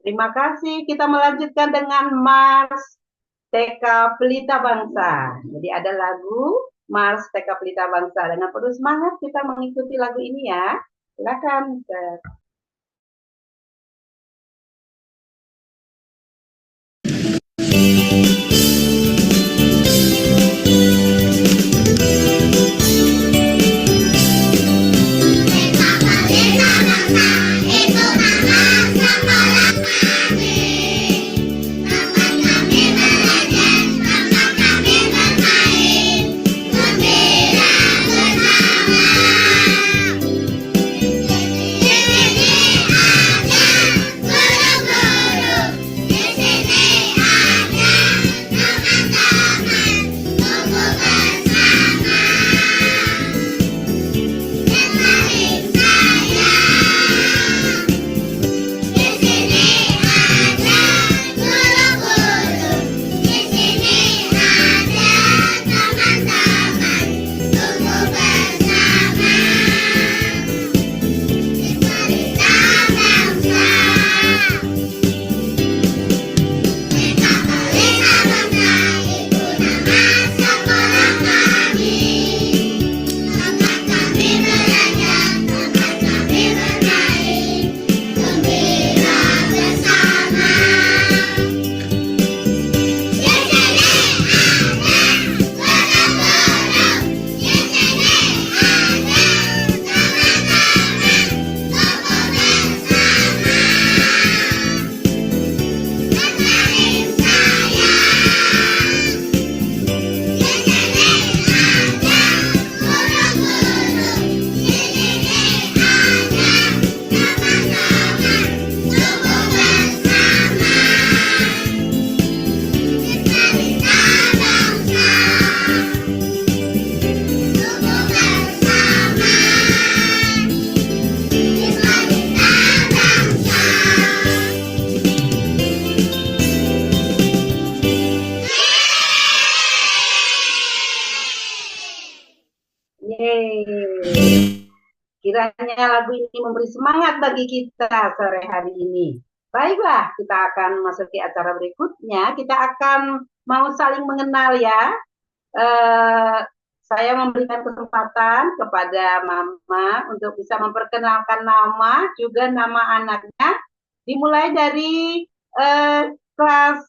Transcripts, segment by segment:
Terima kasih. Kita melanjutkan dengan Mars TK Pelita Bangsa. Jadi ada lagu Mars TK Pelita Bangsa. Dengan penuh semangat kita mengikuti lagu ini ya. Silakan. Yeay. Kiranya lagu ini memberi semangat bagi kita sore hari ini. Baiklah, kita akan masuki acara berikutnya. Kita akan mau saling mengenal ya. Eh, saya memberikan kesempatan kepada Mama untuk bisa memperkenalkan nama, juga nama anaknya. Dimulai dari kelas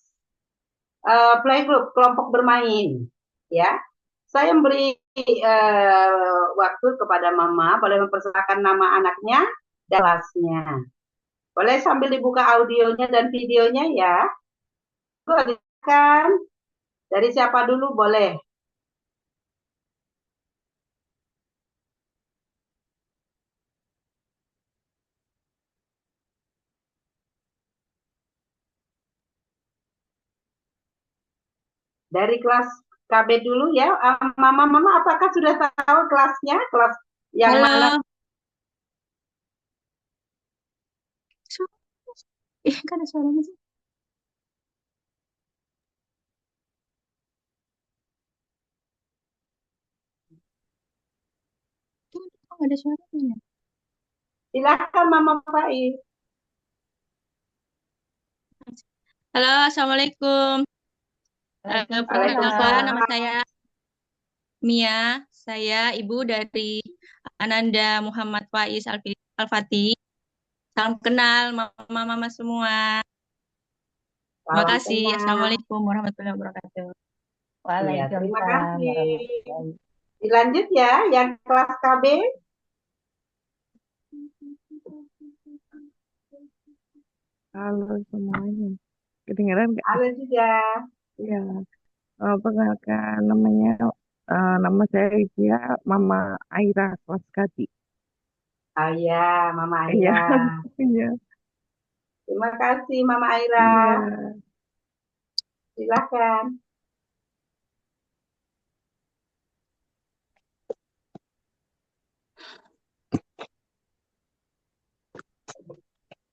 playgroup, kelompok bermain. Ya, saya memberi waktu kepada Mama, boleh mempersilahkan nama anaknya dan kelasnya. Boleh sambil dibuka audionya dan videonya ya. Silakan. Dari siapa dulu boleh? Dari kelas KB dulu ya. Mama, apakah sudah tahu kelasnya? Kelas yang Halo, mana? kan ada suaranya sih. Kok nggak ada suaranya? Silakan Mama Faiz. Halo, Assalamualaikum. Perkenalkan, Waalaikumsalam. nama saya Mia. Saya ibu dari Ananda Muhammad Faiz Al-Fatih. Salam kenal, mama-mama semua. Terima Salam kasih. kenal. Assalamualaikum warahmatullahi wabarakatuh. Iya, terima Waalaikumsalam kasih. warahmatullahi. Dilanjut ya, yang kelas KB. Halo semuanya. Kedengaran nggak? Halo juga. Ya, perkenalkan nama saya Isia, Mama Aira kelas Kati. Oh ya, Mama Iya, Aira. iya, Terima kasih Mama Aira. iya. Silakan.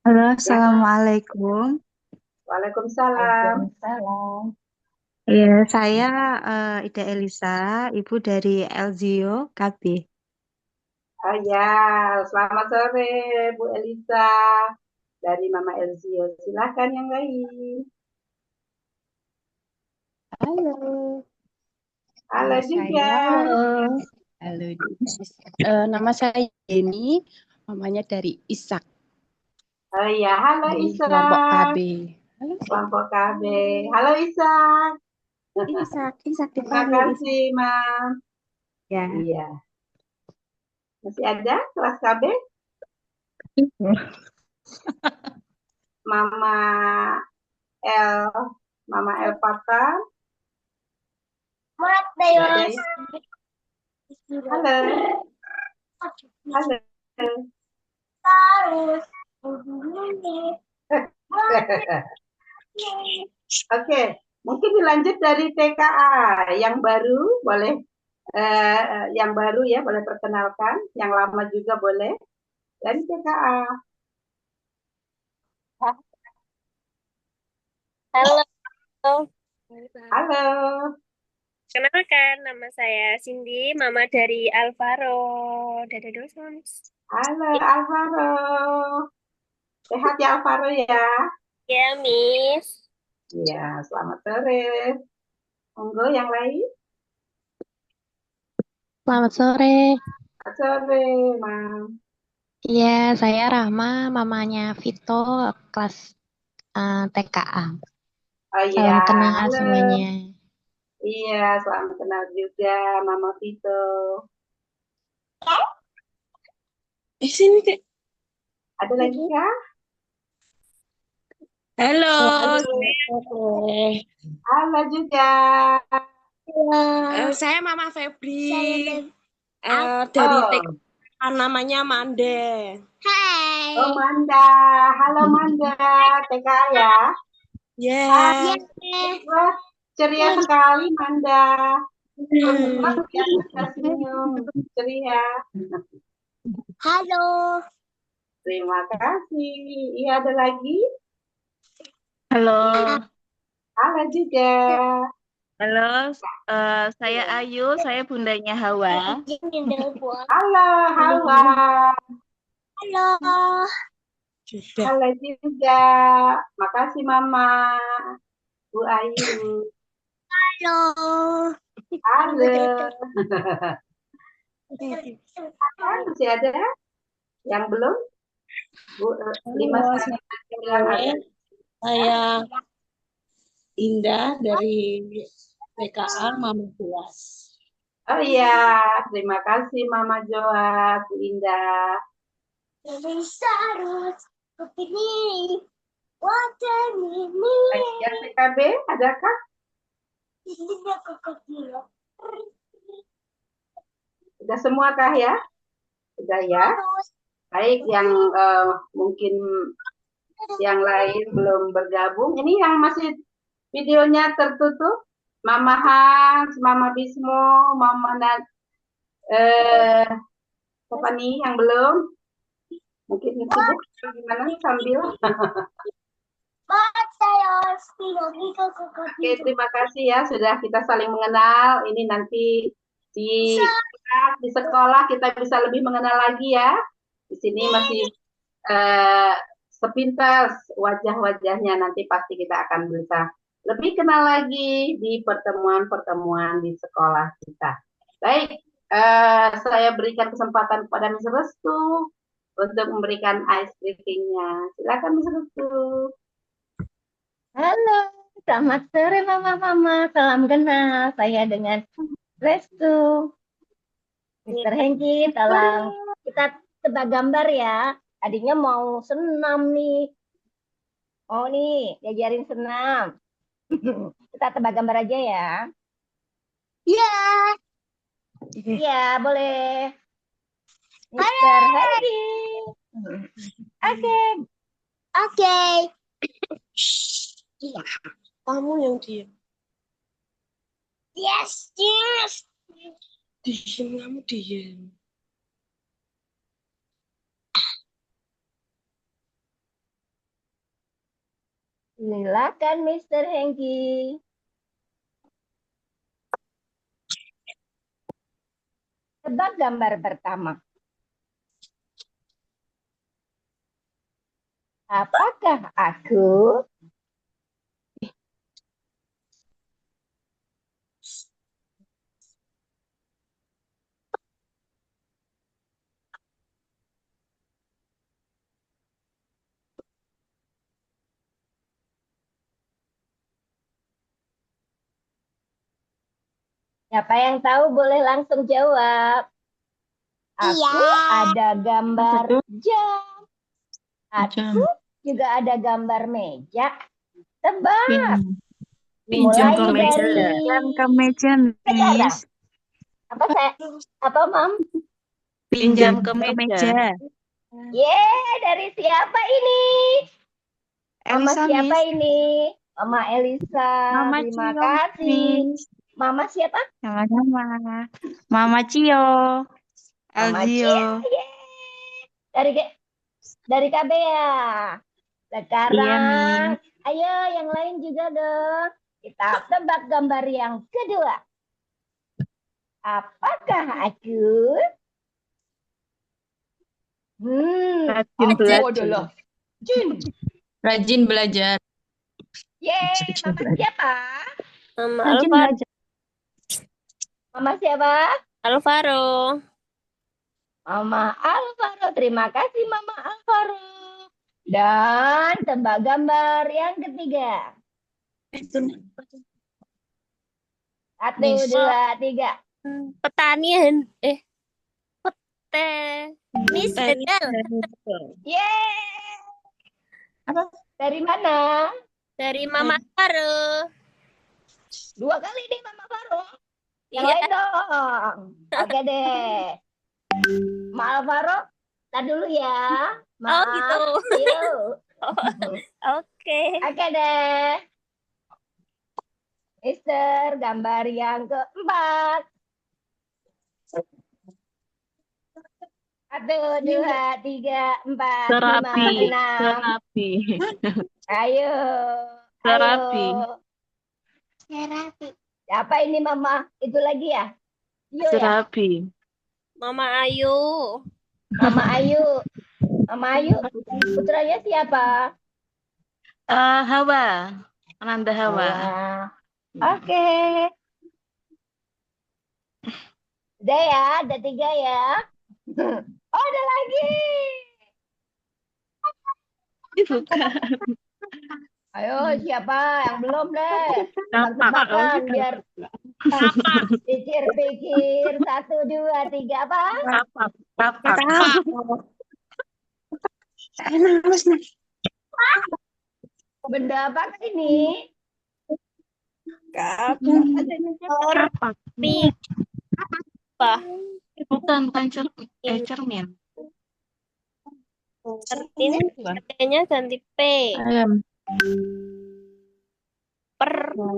Halo, Silakan. Assalamualaikum. Waalaikumsalam. Waalaikumsalam. Ya, saya Ida Elisa, ibu dari Elzio KB. Oh ya, selamat sore Bu Elisa. dari Mama Elzio. Silakan yang lain. Halo, Halo nama juga. halo. Nama saya Yeni, mamanya dari Ishak Oh iya, halo dari Isa. kelompok KB. Halo, Kelompok KB. Halo Isa. Ishak Terima dipanggil Ishak. kasih, Mam. Ya, Iya. Masih ada kelas KB? Mama El, Mama El Pata. Nggak ada ya? Halo. Halo. Oke, mungkin dilanjut dari TKA yang baru boleh yang baru ya boleh perkenalkan, yang lama juga boleh dari TKA. Halo, Halo, kenalkan nama saya Cindy, mama dari Alvaro. Dadah dulu sama Miss. halo Alvaro. Sehat ya Alvaro ya? Ya, Miss. Iya, selamat sore. Monggo yang lain. Selamat sore. Selamat sore, Mam. Iya, saya Rahma, mamanya Vito, kelas TKA. Oh iya, Salam kenal halo. semuanya. Iya, selamat kenal juga Mama Vito. sini deh. Ada lagi kah? Halo, Halo, sore. halo juga. Saya Mama Febri dari Oh, TK, namanya Mande. oh Manda. Halo Manda, TK ya. Ya, Wah, ceria sekali Manda. Gemuk ya, sudah senyum. Ceria. Halo. Terima kasih. Iya, ada lagi? Halo, Halo juga. halo. Saya Ayu, saya bundanya Hawa. Halo, Hawa. Halo. sudah. Halo juga. Makasih Mama. Bu Ayu. Halo. Halo. Masih ada yang belum? Bu, 5 Halo, sampai 9 ada. saya Indah dari TKA Mama Buas. Oh iya, terima kasih Mama Joa, Bu Indah. Yang PKB adakah? Sudah semua kah ya? Sudah ya. Baik, yang mungkin yang lain belum bergabung. Ini yang masih videonya tertutup. Mama Hans, Mama Bismo, Mama apa nih yang belum? Mungkin sibuk gimana sambil. Oke, terima kasih ya sudah kita saling mengenal. Ini nanti di sekolah kita bisa lebih mengenal lagi ya. Di sini masih sepintas wajah-wajahnya, nanti pasti kita akan bisa lebih kenal lagi di pertemuan-pertemuan di sekolah kita. Baik, saya berikan kesempatan kepada Miss Restu untuk memberikan ice breaking-nya. Silakan Miss Restu. Halo, selamat sore Mama-Mama. Salam kenal. Saya dengan Restu. Mr. Hengki, tolong kita tebak gambar ya. Tadinya mau senam nih. Oh nih, diajarin senam. Kita tebak gambar aja ya. Ya. Iya, boleh. Mr. Hengki. Oke. Oke. Iya, kamu yang diam. Yes, yes. Diam, kamu diam. Silakan Mr. Hengki. Tebak gambar pertama. Apakah aku? Siapa yang tahu boleh langsung jawab. Aku ada gambar jam. Aku juga ada gambar meja. Tebak. Pinjam Mulai ke meja. dari Pinjam ke meja, sekarang. Miss. Apa, Mam? Pinjam ke meja. Dari siapa ini? Mama Elisa, siapa Miss. ini? Mama Elisa. Mama Terima Cio, kasih. Miss. Mama siapa? Sama-sama. Mama Cio. Mama Elzio. Cia. Dari KB ya. Sekarang, ayo yang lain juga dong. Kita tebak gambar yang kedua. Apakah aku? Rajin belajar. Rajin belajar. Mama siapa? Mama Rajin Alvaro. belajar. Mama siapa? Alvaro. Mama Alvaro. Terima kasih Mama Alvaro. Dan tebak gambar yang ketiga. 1, 2, 3. Petanian. Miss Hedel. Apa? Dari mana? Dari Mama Alvaro. 2 kali nih Mama Alvaro. Yang Iya. lain dong. Oke deh. Ma Alvaro, tar dulu ya. Maaf. gitu. Yuk. Oke. Oke deh. Mister, gambar yang keempat. 1, 2, 3, 4, 5, 6. Ayo. Terapi. Siapa ini Mama? Itu lagi ya? Yo ya? Terapi. Mama Ayu. Mama Ayu. Mama Ayu, putranya siapa? Hawa. Ananda Hawa. Oke. Udah ya, ada 3 ya. Oh, ada lagi. Bukan. Ayo, siapa yang belum deh? Tebak-tebakan biar pikir-pikir. 1, 2, 3 apa? Kapak. Benda apa ini? Kapak. Bukan cermin. Cermin. Katanya ganti P.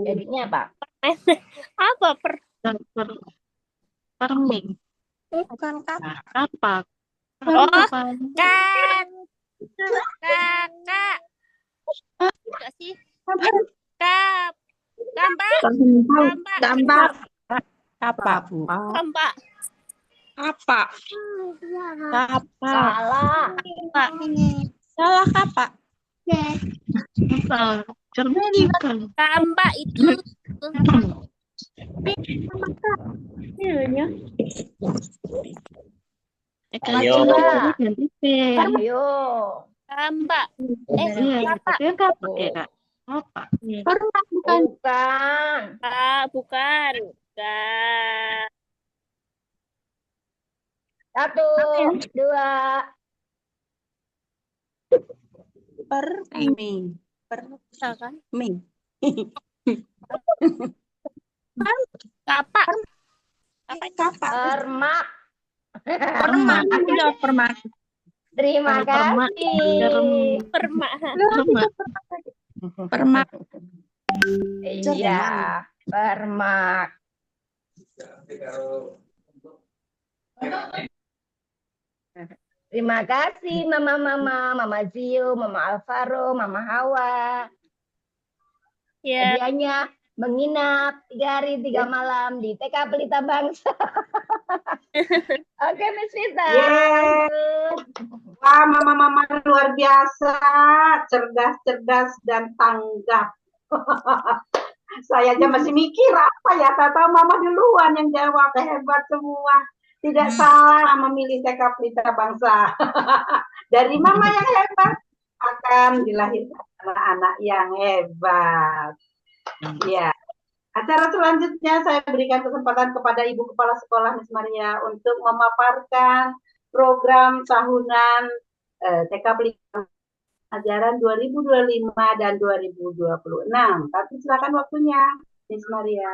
Jadinya apa? Apa Permin. Bukan Kapak. Kakak. Enggak sih. Gambar. Apa? Salah. Salah apa? Cermin bukan. Kampak itu. Ayo. Ganti P. Ayo. Kampak. Kapak ya, Kak. Kapak. Bukan. Bukan. 1, 2. Kan? Kapak. Permak. Permak. Terima kasih. Permak. Iya, permak. Terima kasih Mama Zio, Mama Alvaro, Mama Hawa. Ya. Hadiahnya menginap 3 hari 3 malam di TK Pelita Bangsa. Oke, Miss Vita. Yeay. Wah, mama-mama luar biasa, cerdas-cerdas dan tanggap. Saya aja masih mikir apa ya, tahu mama duluan yang jawab, hebat semua. Tidak salah memilih TK Pelita Bangsa. Dari mama yang hebat akan dilahirkan anak-anak yang hebat. Ya. Acara selanjutnya saya berikan kesempatan kepada Ibu Kepala Sekolah Miss Maria untuk memaparkan program tahunan TK Pelita ajaran 2025 dan 2026. Tapi silakan waktunya, Miss Maria.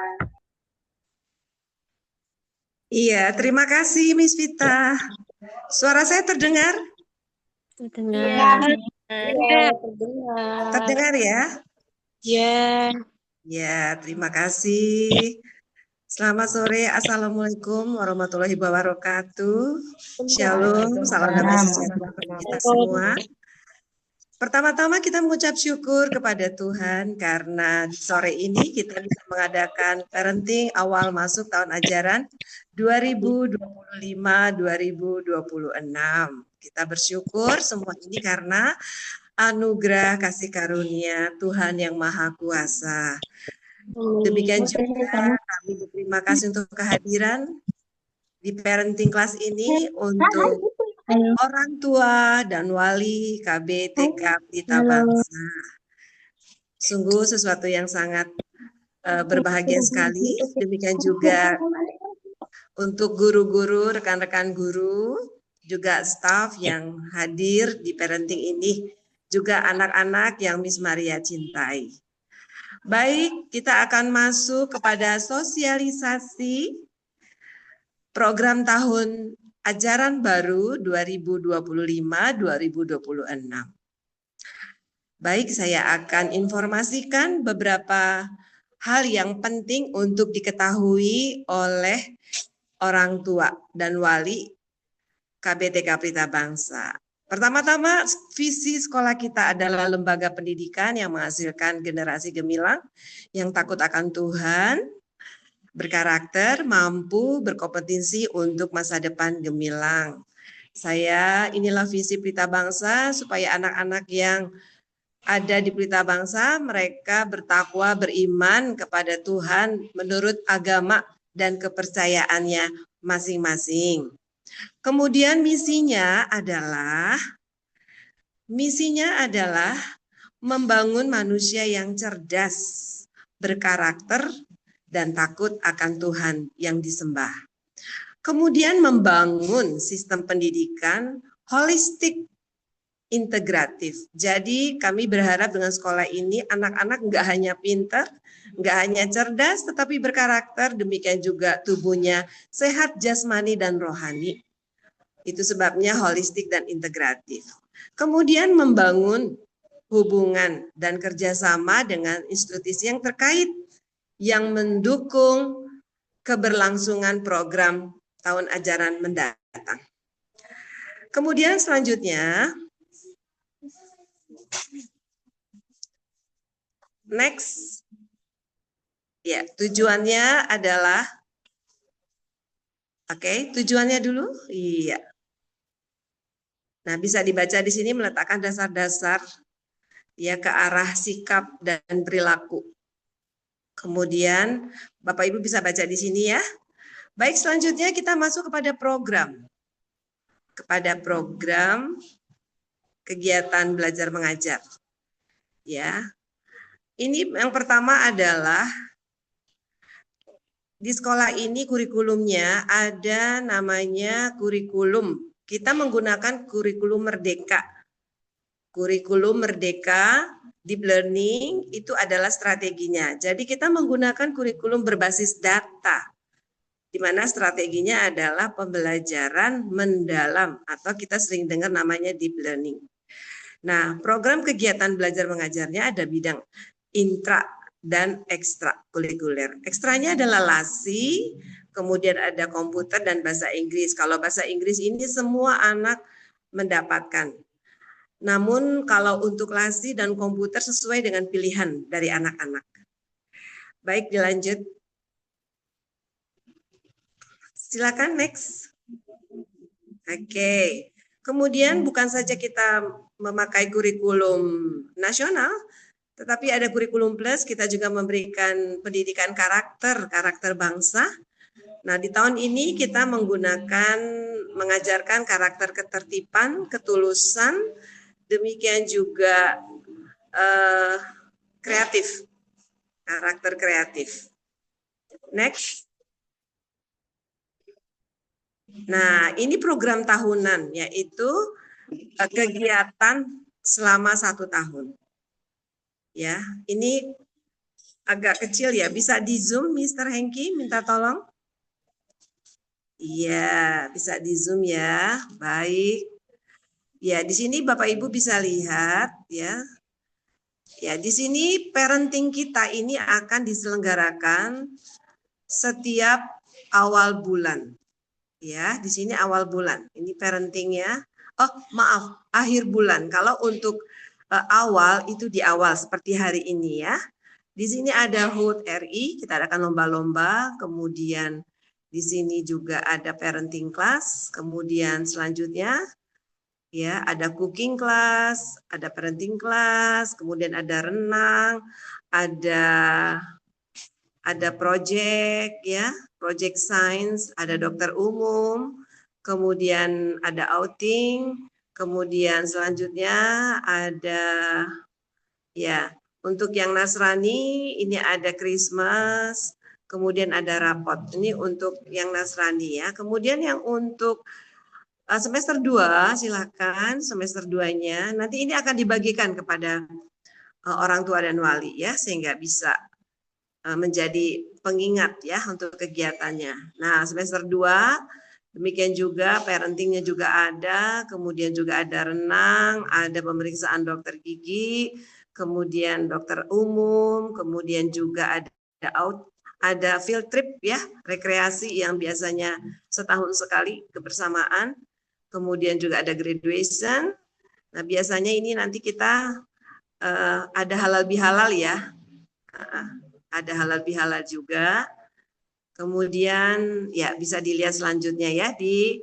Iya, terima kasih Miss Vita. Suara saya terdengar? Terdengar. Terdengar ya? Ya. Ya, terima kasih. Selamat sore, Assalamualaikum warahmatullahi wabarakatuh. Shalom, salam damai sejahtera bagi kita semua. Pertama-tama kita mengucap syukur kepada Tuhan karena sore ini kita bisa mengadakan parenting awal masuk tahun ajaran 2025-2026. Kita bersyukur semua ini karena anugerah kasih karunia Tuhan yang Maha Kuasa. Demikian juga kami berterima kasih untuk kehadiran di parenting class ini untuk orang tua dan wali KB TK Pelita Bangsa. Sungguh sesuatu yang sangat berbahagia sekali. Demikian juga untuk guru-guru, rekan-rekan guru, juga staf yang hadir di parenting ini, juga anak-anak yang Miss Maria cintai. Baik, kita akan masuk kepada sosialisasi program tahun ajaran baru 2025-2026. Baik, saya akan informasikan beberapa hal yang penting untuk diketahui oleh orang tua dan wali KBTK Pelita Bangsa. Pertama-tama, visi sekolah kita adalah lembaga pendidikan yang menghasilkan generasi gemilang yang takut akan Tuhan, berkarakter, mampu, berkompetensi untuk masa depan gemilang. Inilah visi Pelita Bangsa supaya anak-anak yang ada di Pelita Bangsa, mereka bertakwa, beriman kepada Tuhan menurut agama dan kepercayaannya masing-masing. Kemudian misinya adalah membangun manusia yang cerdas, berkarakter, dan takut akan Tuhan yang disembah. Kemudian membangun sistem pendidikan holistik integratif. Jadi kami berharap dengan sekolah ini anak-anak nggak hanya pintar, nggak hanya cerdas, tetapi berkarakter, demikian juga tubuhnya sehat jasmani dan rohani. Itu sebabnya holistik dan integratif. Kemudian membangun hubungan dan kerjasama dengan institusi yang terkait yang mendukung keberlangsungan program tahun ajaran mendatang. Kemudian selanjutnya, next, ya tujuannya adalah, tujuannya dulu, iya. Nah, bisa dibaca di sini meletakkan dasar-dasar ya ke arah sikap dan perilaku. Kemudian Bapak Ibu bisa baca di sini ya. Baik, selanjutnya kita masuk kepada program. Kepada program kegiatan belajar mengajar. Ya. Ini yang pertama adalah di sekolah ini kurikulumnya ada namanya kurikulum. Kita menggunakan kurikulum merdeka. Kurikulum merdeka deep learning itu adalah strateginya. Jadi kita menggunakan kurikulum berbasis data. Di mana strateginya adalah pembelajaran mendalam atau kita sering dengar namanya deep learning. Nah, program kegiatan belajar mengajarnya ada bidang intra dan ekstra kurikuler. Ekstranya adalah LASI, kemudian ada komputer dan bahasa Inggris. Kalau bahasa Inggris ini semua anak mendapatkan. Namun kalau untuk LASI dan komputer sesuai dengan pilihan dari anak-anak. Baik, dilanjut. Silakan next. Oke. Kemudian bukan saja kita memakai kurikulum nasional, tetapi ada kurikulum plus, kita juga memberikan pendidikan karakter bangsa. Nah, di tahun ini kita mengajarkan karakter ketertiban, ketulusan, demikian juga kreatif, karakter kreatif. Next. Nah, ini program tahunan, yaitu kegiatan selama 1 tahun. Ya, ini agak kecil ya, bisa di Zoom, Mr. Hengki, minta tolong. Iya, bisa di Zoom ya, baik. Ya, di sini Bapak Ibu bisa lihat ya. Ya, di sini parenting kita ini akan diselenggarakan setiap awal bulan. Ya, di sini awal bulan. Ini parentingnya. Oh, maaf, akhir bulan. Kalau untuk awal itu di awal seperti hari ini ya. Di sini ada HUT RI, kita adakan lomba-lomba, kemudian di sini juga ada parenting class, kemudian selanjutnya ya ada cooking class, ada parenting class, kemudian ada renang, ada project ya, project science, ada dokter umum, kemudian ada outing, kemudian selanjutnya ada ya untuk yang Nasrani ini ada Christmas, kemudian ada rapot. Ini untuk yang Nasrani ya. Kemudian yang untuk semester 2 silakan semester 2-nya nanti ini akan dibagikan kepada orang tua dan wali ya sehingga bisa menjadi pengingat ya untuk kegiatannya. Nah, semester 2 demikian juga parentingnya juga ada, kemudian juga ada renang, ada pemeriksaan dokter gigi, kemudian dokter umum, kemudian juga ada field trip ya, rekreasi yang biasanya setahun sekali kebersamaan, kemudian juga ada graduation. Nah, biasanya ini nanti kita ada halal bihalal ya. Ada halal bihalal juga. Kemudian ya bisa dilihat selanjutnya ya di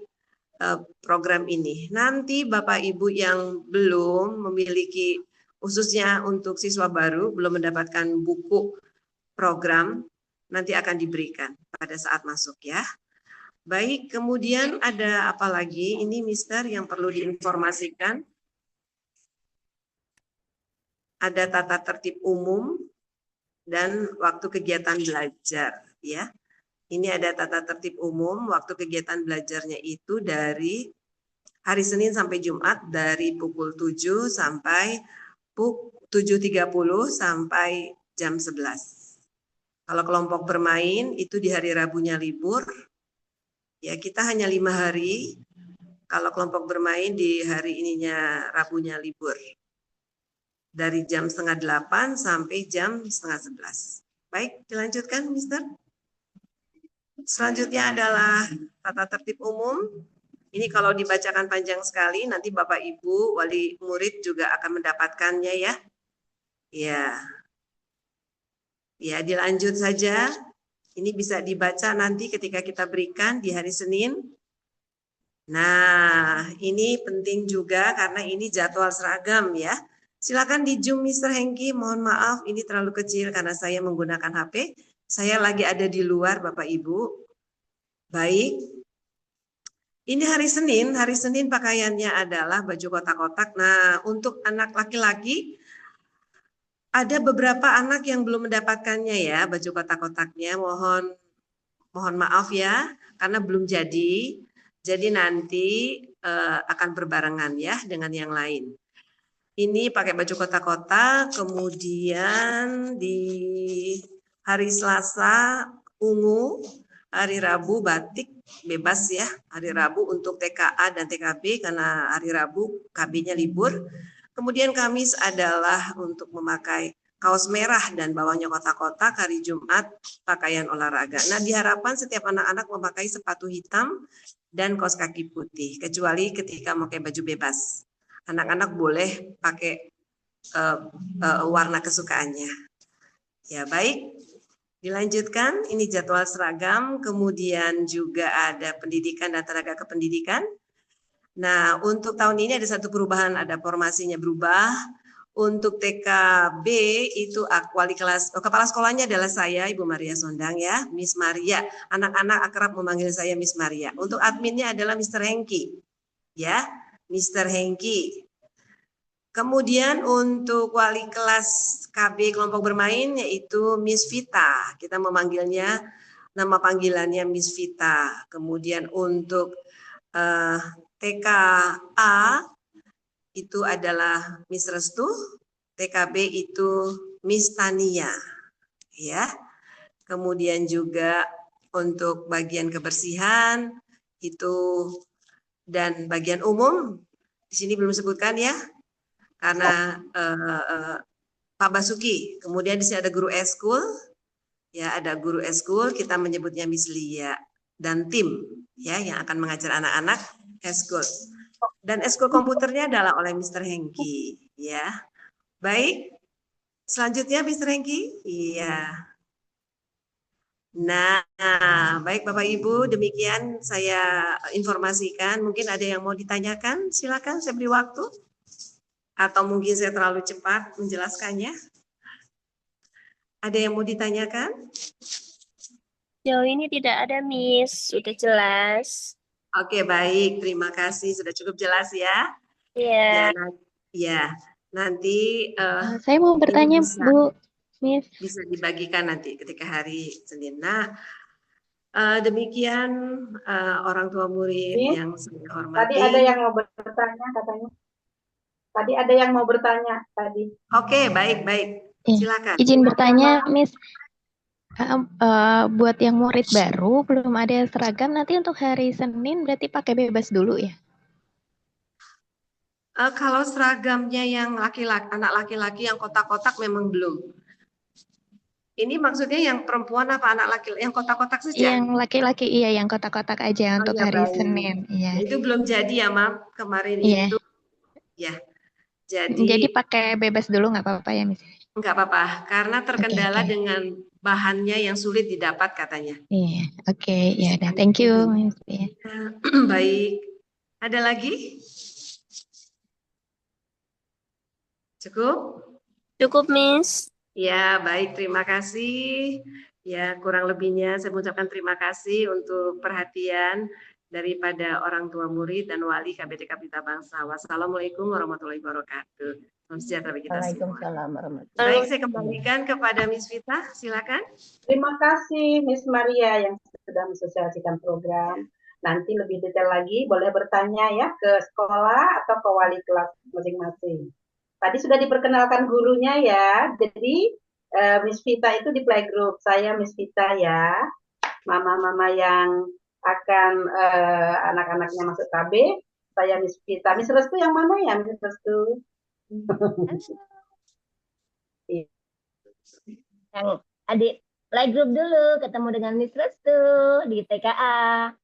program ini. Nanti Bapak Ibu yang belum memiliki khususnya untuk siswa baru belum mendapatkan buku program nanti akan diberikan pada saat masuk ya. Baik, kemudian ada apa lagi? Ini Mister yang perlu diinformasikan. Ada tata tertib umum dan waktu kegiatan belajar ya. Ini ada tata tertib umum, waktu kegiatan belajarnya itu dari hari Senin sampai Jumat dari pukul 7 sampai pukul 7.30 sampai jam 11. Kalau kelompok bermain itu di hari Rabunya libur. Ya, kita hanya 5 hari. Kalau kelompok bermain di hari ininya Rabunya libur. Dari jam 7:30 sampai jam 10:30. Baik, dilanjutkan, Mister. Selanjutnya adalah tata tertib umum. Ini kalau dibacakan panjang sekali, nanti Bapak Ibu, wali murid juga akan mendapatkannya ya. Ya, dilanjut saja. Ini bisa dibaca nanti ketika kita berikan di hari Senin. Nah, ini penting juga karena ini jadwal seragam ya. Silakan di Zoom Mr. Hengki, mohon maaf ini terlalu kecil karena saya menggunakan HP. Saya lagi ada di luar Bapak Ibu. Baik. Ini hari Senin pakaiannya adalah baju kotak-kotak. Nah, untuk anak laki-laki ada beberapa anak yang belum mendapatkannya ya, baju kotak-kotaknya. Mohon maaf ya karena belum jadi. Jadi nanti akan berbarengan ya dengan yang lain. Ini pakai baju kotak-kotak, kemudian di hari Selasa ungu, hari Rabu batik bebas ya, hari Rabu untuk TKA dan TKB karena hari Rabu KB-nya libur. Kemudian Kamis adalah untuk memakai kaos merah dan bawahnya kotak-kotak, hari Jumat pakaian olahraga. Nah, diharapkan setiap anak-anak memakai sepatu hitam dan kaos kaki putih, kecuali ketika memakai baju bebas. Anak-anak boleh pakai warna kesukaannya. Ya, baik. Dilanjutkan, ini jadwal seragam, kemudian juga ada pendidikan dan tenaga kependidikan. Nah, untuk tahun ini ada satu perubahan, ada formasinya berubah. Untuk TKB itu wali kelas, kepala sekolahnya adalah saya, Ibu Maria Sondang ya, Miss Maria. Anak-anak akrab memanggil saya Miss Maria. Untuk adminnya adalah Mr. Hengki, ya, Mr. Hengki. Kemudian untuk wali kelas KB kelompok bermain yaitu Miss Vita. Kita memanggilnya, nama panggilannya Miss Vita. Kemudian untuk TKA itu adalah Miss Restu, TKB itu Miss Tania, ya. Kemudian juga untuk bagian kebersihan itu dan bagian umum di sini belum disebutkan ya, karena Pak Basuki. Kemudian di sini ada guru eskul, ya ada guru eskul, kita menyebutnya Miss Lia dan tim, ya yang akan mengajar anak-anak eskul. Dan eskul komputernya adalah oleh Mr. Hengki, ya. Baik, selanjutnya Mr. Hengki, iya. Nah, baik Bapak Ibu, demikian saya informasikan. Mungkin ada yang mau ditanyakan, silakan saya beri waktu. Atau mungkin saya terlalu cepat menjelaskannya. Ada yang mau ditanyakan? Jauh ini tidak ada, Miss. Sudah jelas. Oke, baik. Terima kasih. Sudah cukup jelas ya. Iya. Ya, nanti Saya mau bertanya, Bu, Miss. bisa dibagikan nanti ketika hari Senin. Nah, demikian orang tua murid yang saya hormati. Tadi ada yang mau bertanya katanya. Tadi ada yang mau bertanya tadi. Oke, baik. Silakan. Izin bertanya, Miss. Buat yang murid baru belum ada seragam, nanti untuk hari Senin berarti pakai bebas dulu ya? Kalau seragamnya yang laki-laki, anak laki-laki yang kotak-kotak memang belum. Ini maksudnya yang perempuan apa anak laki-laki yang kotak-kotak saja? Yang laki-laki iya, yang kotak-kotak aja untuk hari baik. Senin. Iya. Itu belum jadi ya, Mam. Kemarin Iya. itu ya. Jadi pakai bebas dulu nggak apa-apa ya, Miss? Nggak apa-apa, karena terkendala dengan bahannya yang sulit didapat katanya. Iya, oke. Ya udah, thank you, Miss. Ya. Baik. Ada lagi? Cukup? Cukup, Miss. Ya, baik. Terima kasih. Ya, kurang lebihnya saya mengucapkan terima kasih untuk perhatian daripada orang tua murid dan wali KBT Kapita Bangsa. Wassalamualaikum warahmatullahi wabarakatuh. Salam sejahtera bagi kita semua. Waalaikumsalam warahmatullahi Baik, saya kembalikan kepada Miss Vita. Silakan. Terima kasih Miss Maria yang sudah mensosialisasikan program. Nanti lebih detail lagi boleh bertanya ya ke sekolah atau ke wali kelas masing-masing. Tadi sudah diperkenalkan gurunya ya. Jadi Miss Vita itu di playgroup. Saya Miss Vita ya. Mama-mama yang akan anak-anaknya masuk KB. Saya Miss Vita. Miss Restu yang mana ya Miss Restu? Yang adik playgroup dulu ketemu dengan Miss Restu di TKA.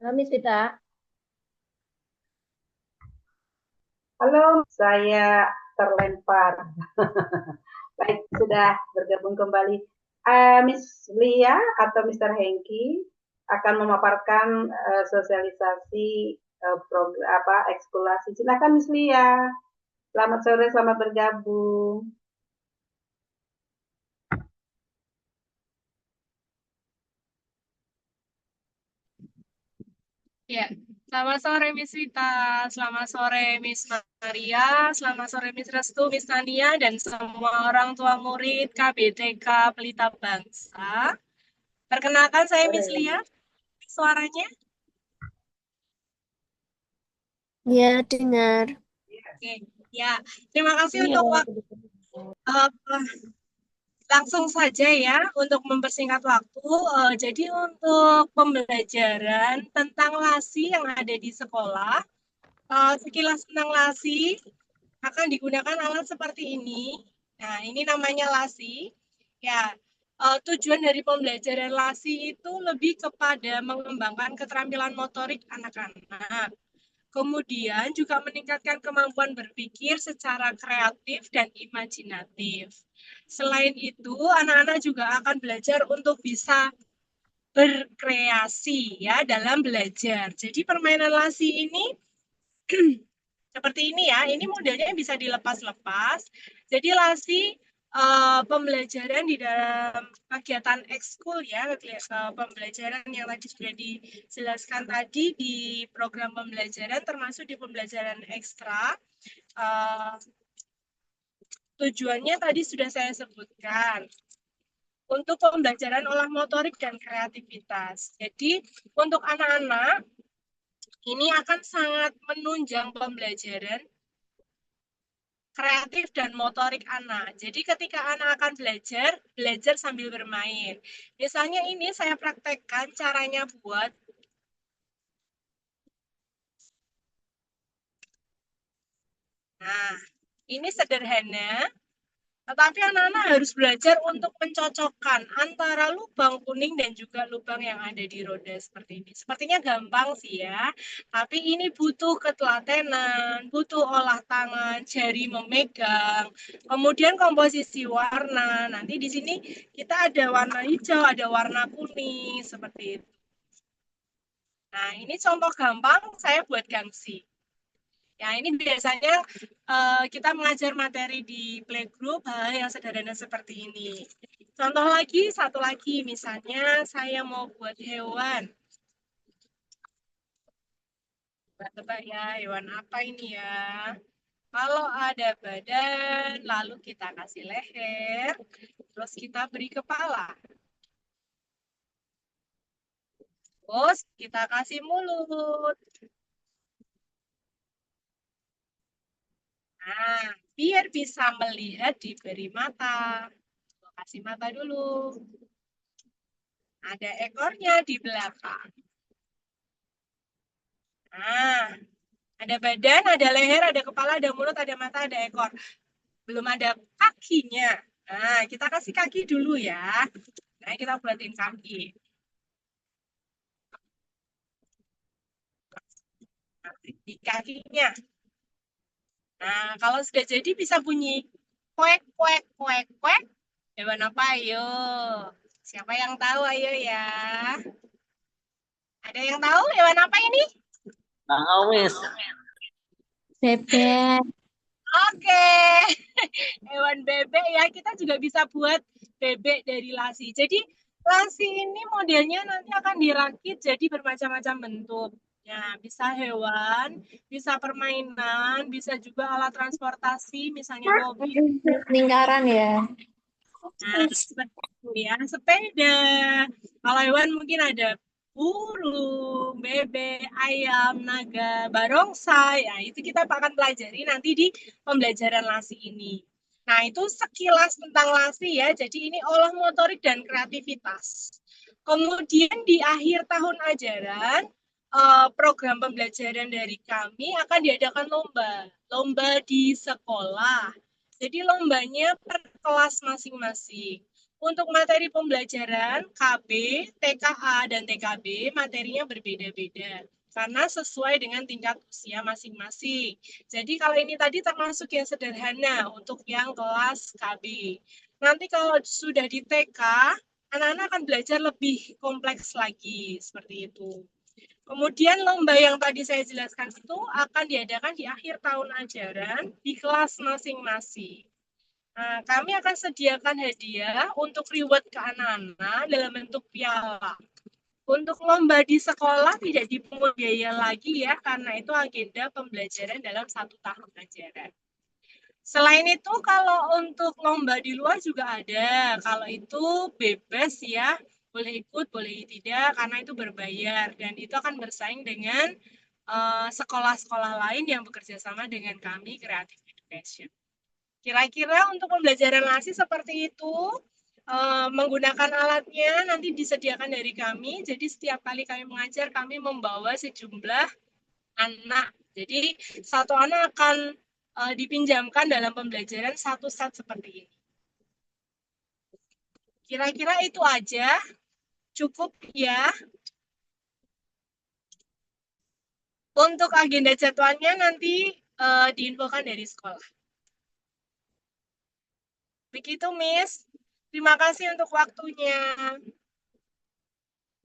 Halo Miss Vita. Halo, saya terlempar. Baik, sudah bergabung kembali. Miss Lia atau Mr. Hengki akan memaparkan sosialisasi program ekskulasi. Silakan Miss Lia. Selamat sore, selamat bergabung. Ya, selamat sore Miss Wita, selamat sore Miss Maria, selamat sore Miss Restu, Miss Tania, dan semua orang tua murid KBTK Pelita Bangsa. Perkenalkan saya Miss Lia, suaranya. Ya, dengar. Oke, ya, terima kasih untuk waktu. Langsung saja ya untuk mempersingkat waktu. Jadi untuk pembelajaran tentang LASI yang ada di sekolah, sekilas tentang LASI akan digunakan alat seperti ini. Nah, ini namanya LASI. Ya, tujuan dari pembelajaran LASI itu lebih kepada mengembangkan keterampilan motorik anak-anak. Kemudian juga meningkatkan kemampuan berpikir secara kreatif dan imajinatif. Selain itu, anak-anak juga akan belajar untuk bisa berkreasi ya dalam belajar. Jadi permainan LASI ini seperti ini ya, ini modelnya bisa dilepas-lepas. Jadi LASI pembelajaran di dalam kegiatan ekskul ya, pembelajaran yang tadi sudah dijelaskan tadi di program pembelajaran termasuk di pembelajaran ekstra. Tujuannya tadi sudah saya sebutkan untuk pembelajaran olah motorik dan kreativitas. Jadi untuk anak-anak ini akan sangat menunjang pembelajaran kreatif dan motorik anak. Jadi ketika anak akan belajar sambil bermain. Misalnya ini saya praktekkan caranya buat. Nah, ini sederhana, tetapi anak-anak harus belajar untuk mencocokkan antara lubang kuning dan juga lubang yang ada di roda seperti ini. Sepertinya gampang sih ya, tapi ini butuh ketelatenan, butuh olah tangan, jari memegang, kemudian komposisi warna. Nanti di sini kita ada warna hijau, ada warna kuning, seperti itu. Nah, ini contoh gampang saya buat gangsi. Ya, ini biasanya kita mengajar materi di playgroup hal yang sederhana seperti ini. Contoh lagi, satu lagi, misalnya saya mau buat hewan. Tebak ya, hewan apa ini ya? Kalau ada badan, lalu kita kasih leher, terus kita beri kepala. Terus kita kasih mulut. Nah, biar bisa melihat diberi mata. Kasih mata dulu. Ada ekornya di belakang. Nah, ada badan, ada leher, ada kepala, ada mulut, ada mata, ada ekor. Belum ada kakinya. Nah, kita kasih kaki dulu ya. Nah, kita buatin kaki. Di kakinya. Nah, kalau sudah jadi bisa bunyi kuek, kuek, kuek, kuek. Hewan apa? Ayo. Siapa yang tahu? Ayo ya. Ada yang tahu hewan apa ini? Tahu, Miss. Bebek. Oke. Hewan bebek ya. Kita juga bisa buat bebek dari LASI. Jadi LASI ini modelnya nanti akan dirakit jadi bermacam-macam bentuk. Ya, bisa hewan, bisa permainan, bisa juga alat transportasi, misalnya mobil. Lingkaran ya. Nah, seperti itu ya, sepeda. Kalau hewan mungkin ada burung, bebek, ayam, naga, barongsai. Ya, itu kita akan pelajari nanti di pembelajaran LASI ini. Nah, itu sekilas tentang LASI ya. Jadi ini olah motorik dan kreativitas. Kemudian di akhir tahun ajaran, program pembelajaran dari kami akan diadakan lomba di sekolah. Jadi lombanya per kelas masing-masing. Untuk materi pembelajaran KB, TKA, dan TKB materinya berbeda-beda karena sesuai dengan tingkat usia masing-masing. Jadi kalau ini tadi termasuk yang sederhana untuk yang kelas KB. Nanti kalau sudah di TK, anak-anak akan belajar lebih kompleks lagi seperti itu. Kemudian lomba yang tadi saya jelaskan itu akan diadakan di akhir tahun ajaran di kelas masing-masing. Nah, kami akan sediakan hadiah untuk reward ke anak-anak dalam bentuk piala. Untuk lomba di sekolah tidak dipungut biaya lagi ya, karena itu agenda pembelajaran dalam 1 tahun ajaran. Selain itu, kalau untuk lomba di luar juga ada. Kalau itu bebas ya, boleh ikut, boleh tidak, karena itu berbayar. Dan itu akan bersaing dengan sekolah-sekolah lain yang bekerja sama dengan kami, Creative Education. Kira-kira untuk pembelajaran LASI seperti itu, menggunakan alatnya nanti disediakan dari kami. Jadi setiap kali kami mengajar, kami membawa sejumlah anak. Jadi satu anak akan dipinjamkan dalam pembelajaran 1 set seperti ini. Kira-kira itu aja. Cukup ya. Untuk agenda jadwalnya nanti diinfokan dari sekolah. Begitu, Miss. Terima kasih untuk waktunya.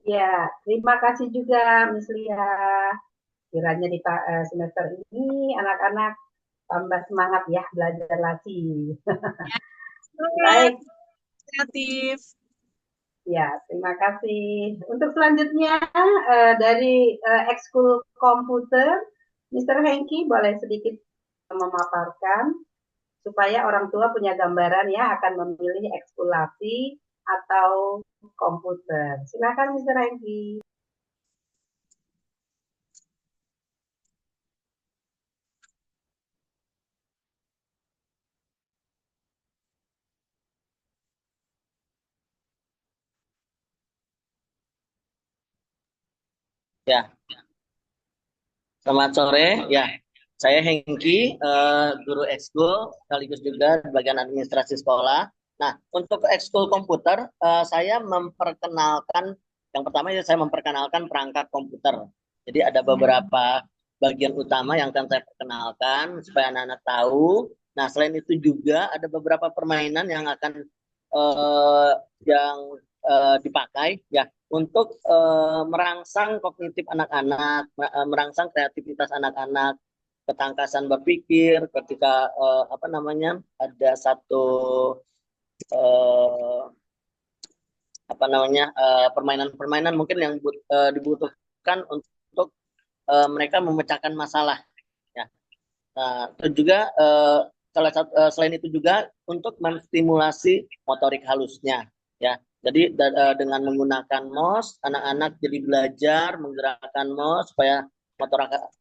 Ya, terima kasih juga Miss Lia. Kiranya di semester ini anak-anak tambah semangat ya belajar LASI. Baik. Kreatif. Ya, terima kasih. Untuk selanjutnya dari ekskul komputer, Mr. Hengki boleh sedikit memaparkan supaya orang tua punya gambaran ya akan memilih ekskul LASI atau komputer. Silakan Mr. Hengki. Ya, selamat sore. Ya, saya Hengki, guru ekskul sekaligus juga bagian administrasi sekolah. Nah, untuk ekskul komputer, saya memperkenalkan yang pertama ya saya memperkenalkan perangkat komputer. Jadi ada beberapa bagian utama yang akan saya perkenalkan supaya anak-anak tahu. Nah, selain itu juga ada beberapa permainan yang akan dipakai ya untuk merangsang kognitif anak-anak, merangsang kreativitas anak-anak, ketangkasan berpikir ketika ada satu permainan-permainan mungkin yang dibutuhkan untuk mereka memecahkan masalah ya. Nah, itu juga selain itu juga untuk menstimulasi motorik halusnya ya. Jadi dengan menggunakan mouse, anak-anak jadi belajar menggerakkan mouse supaya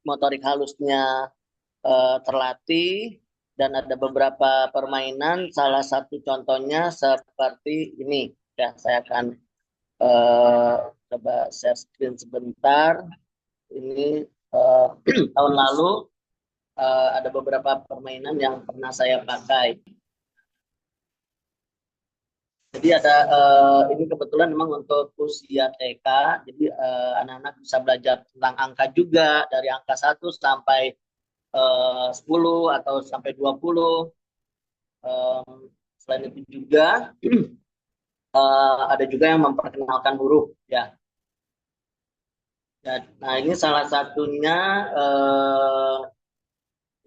motorik halusnya terlatih. Dan ada beberapa permainan, salah satu contohnya seperti ini. Ya, saya akan coba share screen sebentar. Ini tahun lalu ada beberapa permainan yang pernah saya pakai. Jadi ada ini kebetulan memang untuk usia TK, jadi anak-anak bisa belajar tentang angka juga dari angka 1 sampai 10 atau sampai 20. Selain itu juga ada juga yang memperkenalkan huruf ya. Nah, ini salah satunya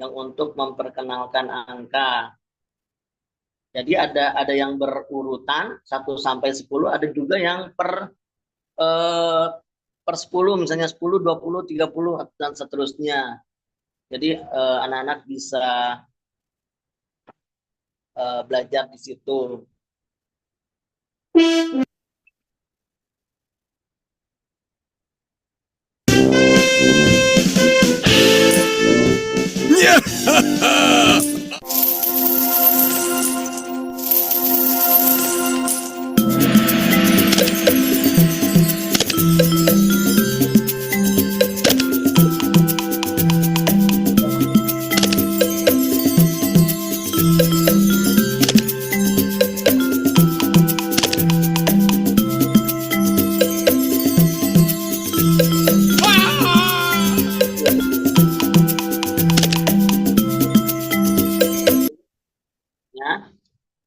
yang untuk memperkenalkan angka. Jadi ada yang berurutan 1 sampai 10, ada juga yang per 10, misalnya 10, 20, 30 dan seterusnya. Jadi anak-anak bisa belajar di situ.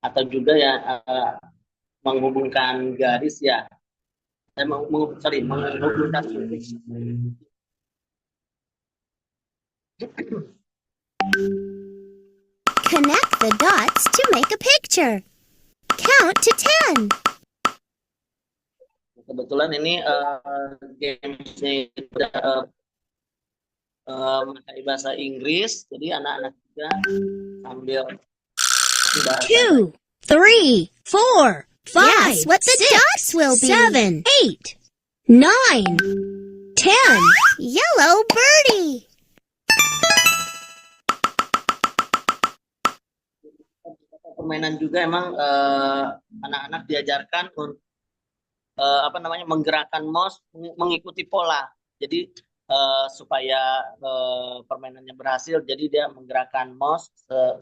Atau juga ya menghubungkan garis ya. Saya menghubungkan Connect the dots to make a picture. Count to 10. kebetulan ini gamesnya itu memakai bahasa Inggris, jadi anak-anak juga sambil bahasa 2, 3, 4, 5, Guess what the dots will be. 7, 8, 9, 10. Yellow birdie. permainan juga emang anak-anak diajarkan untuk menggerakkan mouse mengikuti pola. Jadi supaya permainannya berhasil, jadi dia menggerakkan mouse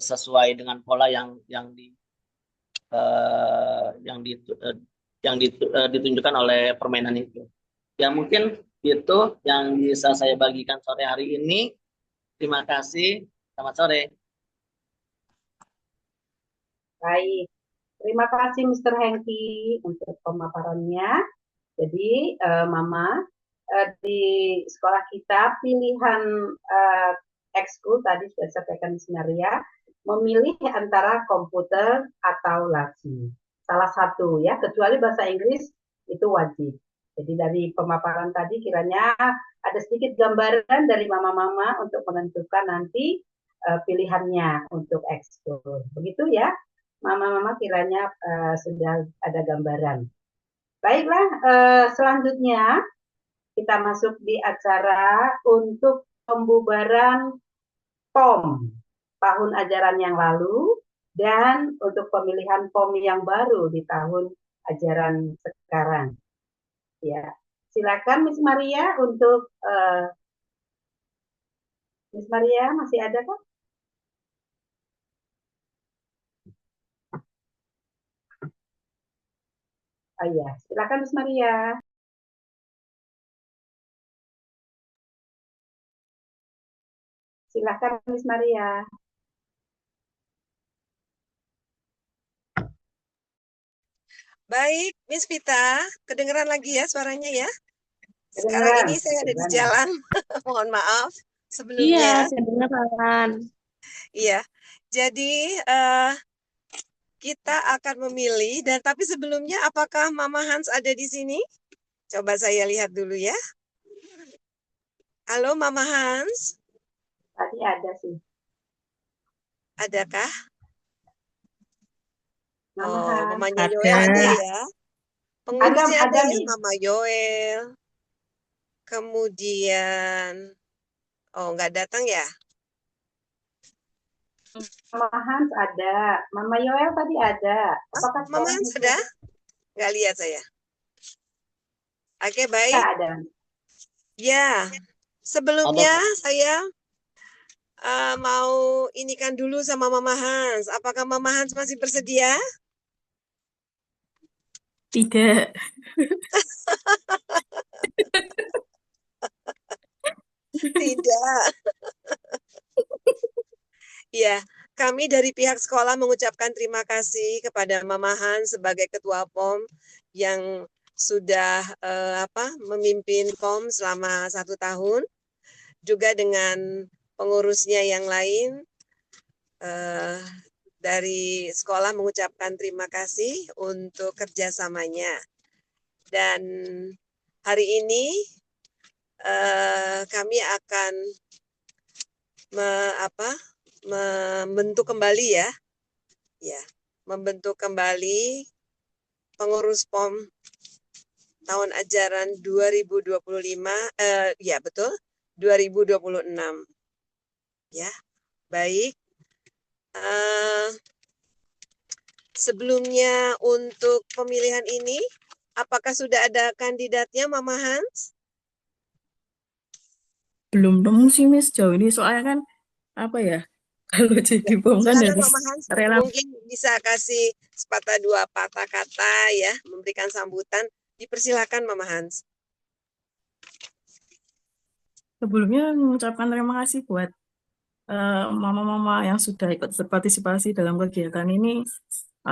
sesuai dengan pola yang ditunjukkan oleh permainan itu. Ya mungkin itu yang bisa saya bagikan sore hari ini. Terima kasih. Selamat sore. Baik, terima kasih Mr. Hengki untuk pemaparannya. Jadi Mama, di sekolah kita pilihan ekskul tadi sudah disampaikan Miss Maria, memilih antara komputer atau laci. Salah satu ya, kecuali bahasa Inggris itu wajib. Jadi dari pemaparan tadi kiranya ada sedikit gambaran dari mama-mama untuk menentukan nanti pilihannya untuk ekskul. Begitu ya. Mama-mama kiranya sudah ada gambaran. Baiklah, selanjutnya kita masuk di acara untuk pembubaran POM tahun ajaran yang lalu dan untuk pemilihan POM yang baru di tahun ajaran sekarang. Ya, silakan Miss Maria untuk Miss Maria masih ada kah? Oh iya, silakan Miss Maria. Silakan Miss Maria. Baik, Miss Vita, kedengeran lagi ya suaranya ya? Sekarang ini saya ada di jalan, mohon maaf sebelumnya. Iya, kedengeran. Iya, jadi kita akan memilih, dan tapi sebelumnya apakah Mama Hans ada di sini? Coba saya lihat dulu ya. Halo Mama Hans. Tadi ada sih. Adakah? Mama Mamanya Yoel ada ya. Pengurusnya ada ya, nih. Mama Yoel. Kemudian, nggak datang ya? Mama Hans ada, Mama Yoel tadi ada. Apakah Mama Hans ada? Nggak lihat saya. Oke, baik. Ada. Ya, sebelumnya saya mau inikan dulu sama Mama Hans. Apakah Mama Hans masih bersedia? Tidak. Tidak. Ya, kami dari pihak sekolah mengucapkan terima kasih kepada Mama Hans sebagai Ketua POM yang sudah memimpin POM selama 1 tahun, juga dengan pengurusnya yang lain. Dari sekolah mengucapkan terima kasih untuk kerjasamanya. Dan hari ini kami akan membentuk kembali membentuk kembali pengurus POM tahun ajaran 2025, 2026. Ya, baik. Sebelumnya untuk pemilihan ini, apakah sudah ada kandidatnya, Mama Hans? Belum nemu sih Miss jauh ini, soalnya kan kalau jadi POM kan Silakan harus Mama Hans, rela. mungkin bisa kasih sepatah dua patah kata ya, memberikan sambutan. Dipersilakan Mama Hans. Sebelumnya mengucapkan terima kasih buat mama-mama yang sudah ikut berpartisipasi dalam kegiatan ini.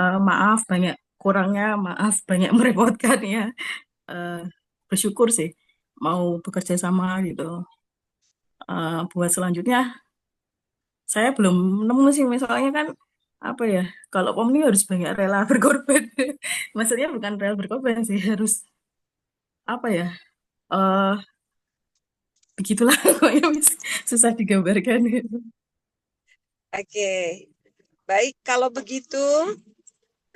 Maaf banyak kurangnya, maaf banyak merepotkan ya. Bersyukur sih mau bekerja sama gitu. Buat selanjutnya saya belum nemu sih, misalnya kan kalau POM ini harus banyak rela berkorban. Maksudnya bukan rela berkorban sih, harus apa ya? eh Begitulah pokoknya Miss. Susah digambarkan. Oke, baik kalau begitu,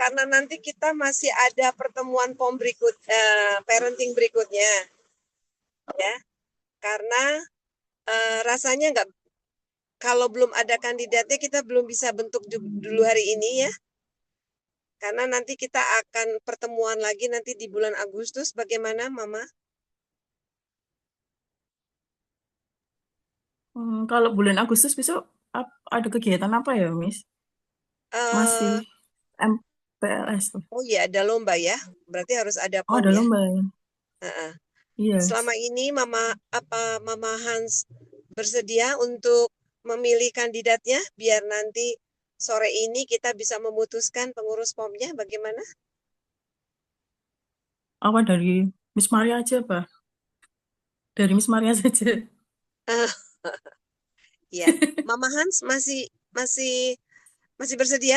karena nanti kita masih ada pertemuan parenting berikutnya, ya. Karena rasanya nggak, kalau belum ada kandidatnya kita belum bisa bentuk dulu hari ini ya. Karena nanti kita akan pertemuan lagi nanti di bulan Agustus. Bagaimana, Mama? Kalau bulan Agustus besok ada kegiatan apa ya, Miss? Masih Eh, MPLS tuh. oh iya, ada lomba ya. Berarti harus ada Oh, POM ada ya. lomba ya. Iya. Selama ini Mama Hans bersedia untuk memilih kandidatnya biar nanti sore ini kita bisa memutuskan pengurus POM-nya bagaimana? Apa dari Miss Maria aja, Pak? Dari Miss Maria saja. Ya, Mama Hans masih bersedia?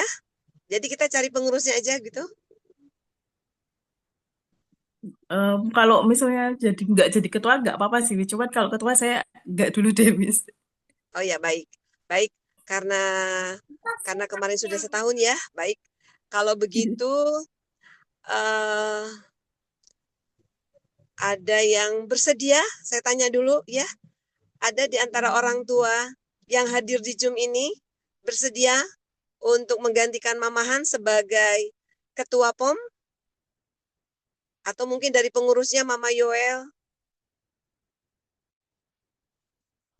Jadi kita cari pengurusnya aja gitu? Kalau misalnya nggak jadi ketua nggak apa-apa sih. Cuma kalau ketua saya nggak dulu deh, Miss. Oh ya, baik. Baik, karena kemarin sudah setahun ya. Baik. Kalau begitu ada yang bersedia? Saya tanya dulu ya. Ada di antara orang tua yang hadir di Zoom ini bersedia untuk menggantikan Mama Hans sebagai ketua POM? Atau mungkin dari pengurusnya Mama Yoel?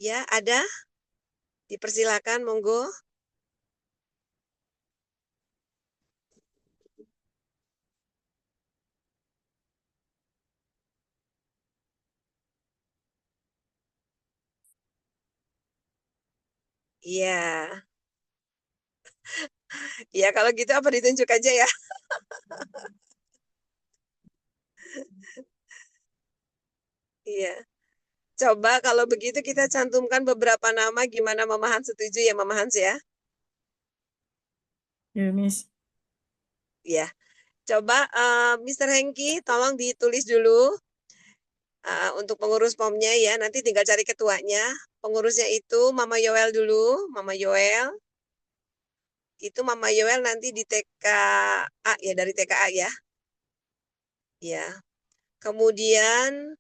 Ya, ada? Dipersilakan, monggo. Iya. Iya, kalau gitu apa ditunjuk aja ya? Iya. Coba kalau begitu kita cantumkan beberapa nama, gimana Mama Hans setuju ya Mama Hans ya? Ya, Miss. Ya. Coba Mr. Hengki tolong ditulis dulu untuk pengurus POM-nya ya. Nanti tinggal cari ketuanya. Pengurusnya itu Mama Yoel dulu, Mama Yoel. Itu Mama Yoel nanti di TKA ya, dari TKA ya. Ya. Kemudian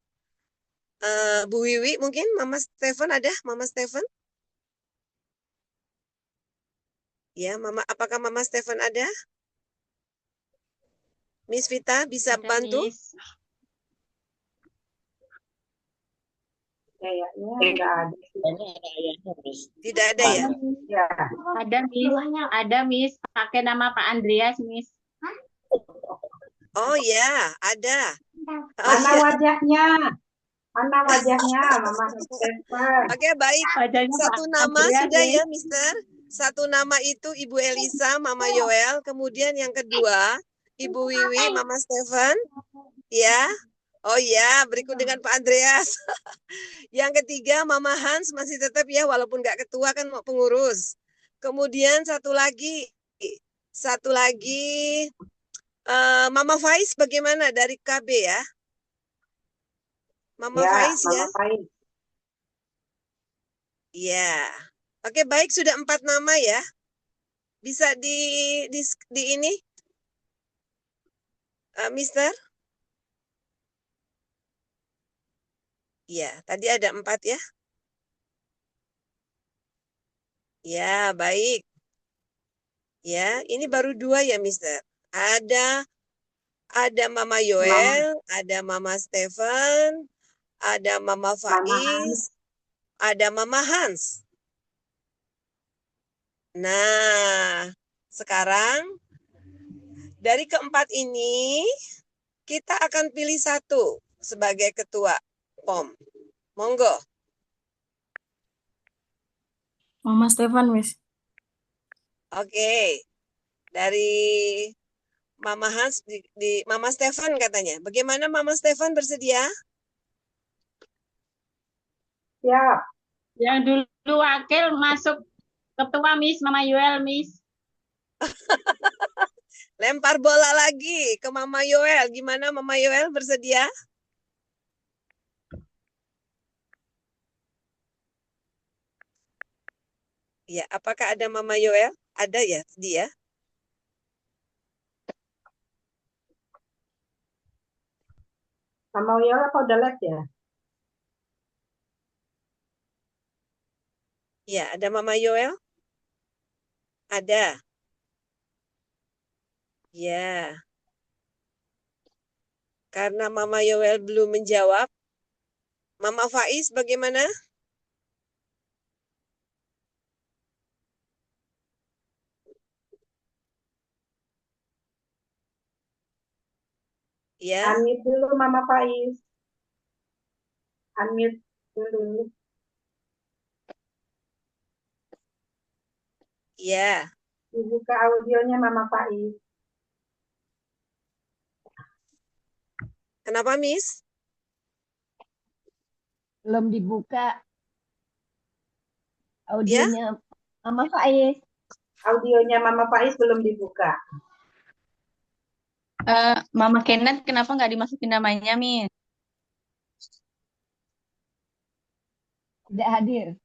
Bu Wiwi mungkin Mama Stephen ada? Mama Stephen? Ya, apakah Mama Stephen ada? Miss Vita bisa bantu? Kayaknya enggak ada. Tidak ada ya? Ya. Ada Miss, ada Miss, pakai nama Pak Andreas Miss. Oh ya, ada. Mana wajahnya? Mana wajahnya, Mama Stephen? Oke, baik. Satu nama sudah ya, Mister. Satu nama itu Ibu Elisa, Mama Yoel. Kemudian yang kedua, Ibu Wiwi, Mama Stephen. Ya. Oh ya, berikut dengan Pak Andreas. Yang ketiga, Mama Hans masih tetap ya, walaupun nggak ketua kan mau pengurus. Kemudian satu lagi, Mama Faiz bagaimana dari KB ya? Mama Faiz ya? Mama Faiz. Iya. Oke, baik, sudah 4 nama ya. Bisa di ini, Mister? Iya, tadi ada 4 ya. Ya, baik. Ya, ini baru 2 ya, Mister. Ada Mama Yoel, ada Mama Stephen, ada Mama Faiz, ada Mama Hans. Nah, sekarang dari keempat ini kita akan pilih satu sebagai ketua POM. Monggo. Mama Stefan, Miss. Oke. Dari Mama Hans di Mama Stefan katanya. Bagaimana Mama Stefan bersedia? Siap. Yang dulu wakil masuk ketua Miss, Mama Yoel Miss. Lempar bola lagi ke Mama Yoel. Gimana Mama Yoel bersedia? Ya, apakah ada Mama Yoel? Ada ya, dia. Mama Yoel apa udah live ya? Ya, ada Mama Yoel? Ada. Ya. Karena Mama Yoel belum menjawab, Mama Faiz bagaimana? Ya. Unmute dulu Mama Faiz. Unmute dulu. Ya. Dibuka audionya Mama Faiz. Kenapa, Miss? Belum dibuka audionya Mama Faiz. Audionya Mama Faiz belum dibuka. Mama Kenneth kenapa nggak dimasukin namanya, Min? Tidak hadir.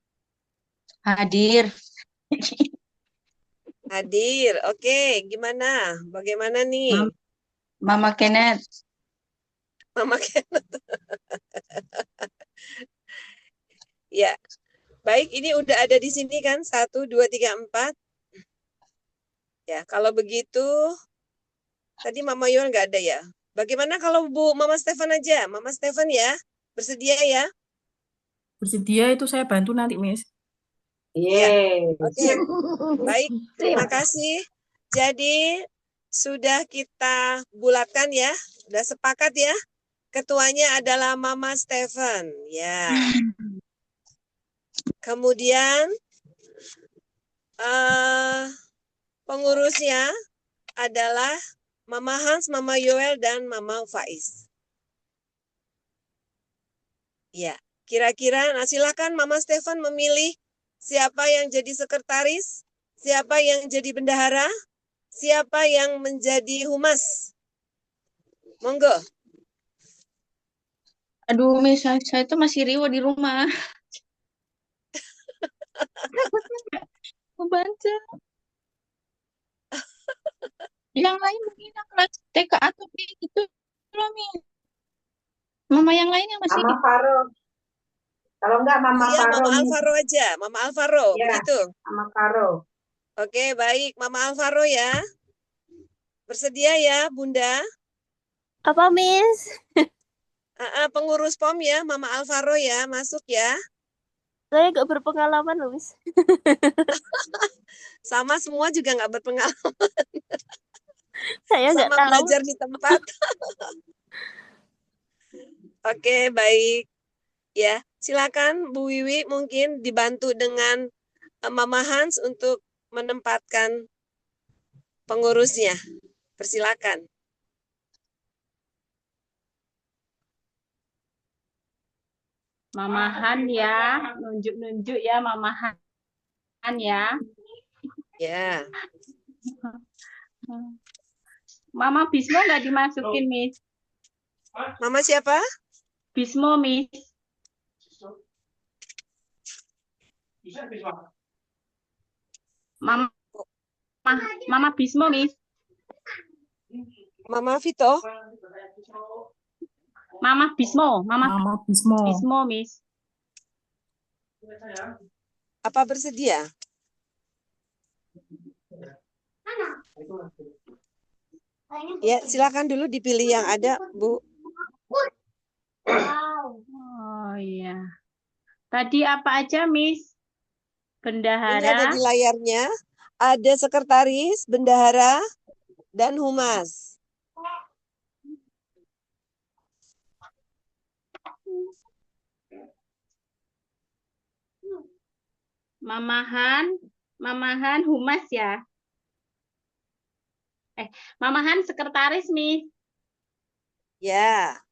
Hadir. Hadir. Oke, gimana? Bagaimana nih? Mama Kenneth. Mama Kenneth. Ya. Baik, ini udah ada di sini kan? 1, 2, 3, 4. Ya, kalau begitu, tadi Mama Yoel nggak ada ya. Bagaimana kalau Bu Mama Stefan aja? Mama Stefan ya, bersedia ya? Bersedia itu saya bantu nanti, Miss. Yeay. Oke, baik. Terima kasih. Jadi, sudah kita bulatkan ya. Sudah sepakat ya. Ketuanya adalah Mama Stefan. Ya. Kemudian, pengurusnya adalah Mama Hans, Mama Yoel, dan Mama Faiz. Ya, kira-kira, nah silakan Mama Stefan memilih siapa yang jadi sekretaris, siapa yang jadi bendahara, siapa yang menjadi humas. Monggo. Aduh, Miss, saya itu masih riwa di rumah. Membaca. Yang lain mungkin yang kelas TK atau B gitu loh, Miss. Mama yang lain yang masih Mama Faro. Kalau enggak Mama Iya, Faro. Mama Alvaro aja. Mama Alvaro, Ya, begitu. Mama Faro. Oke, baik. Mama Alvaro ya. Bersedia ya, Bunda? Apa, Miss? Pengurus POM ya, Mama Alvaro ya, masuk ya. Saya gak berpengalaman loh, Miss. Sama semua juga nggak berpengalaman. Saya nggak Sama tahu. belajar di tempat. Oke, baik. Ya, silakan Bu Wiwi mungkin dibantu dengan Mama Hans untuk menempatkan pengurusnya. Persilakan. Mama Han ya, nunjuk-nunjuk ya Mama Han ya. Ya. Mama Bismo nggak dimasukin, Miss. Mama siapa? Bismo, Miss. Mama Bismo, Miss. Mama Vito. Mama Bismo, Mama Bismo. Bismo, Miss. Apa bersedia? Ya, silakan dulu dipilih yang ada, Bu. Oh iya. Tadi apa aja, Miss? Bendahara. Ini ada di layarnya. Ada sekretaris, bendahara, dan humas. Mama Han, humas ya. Mama Han sekretaris, Miss. Ya.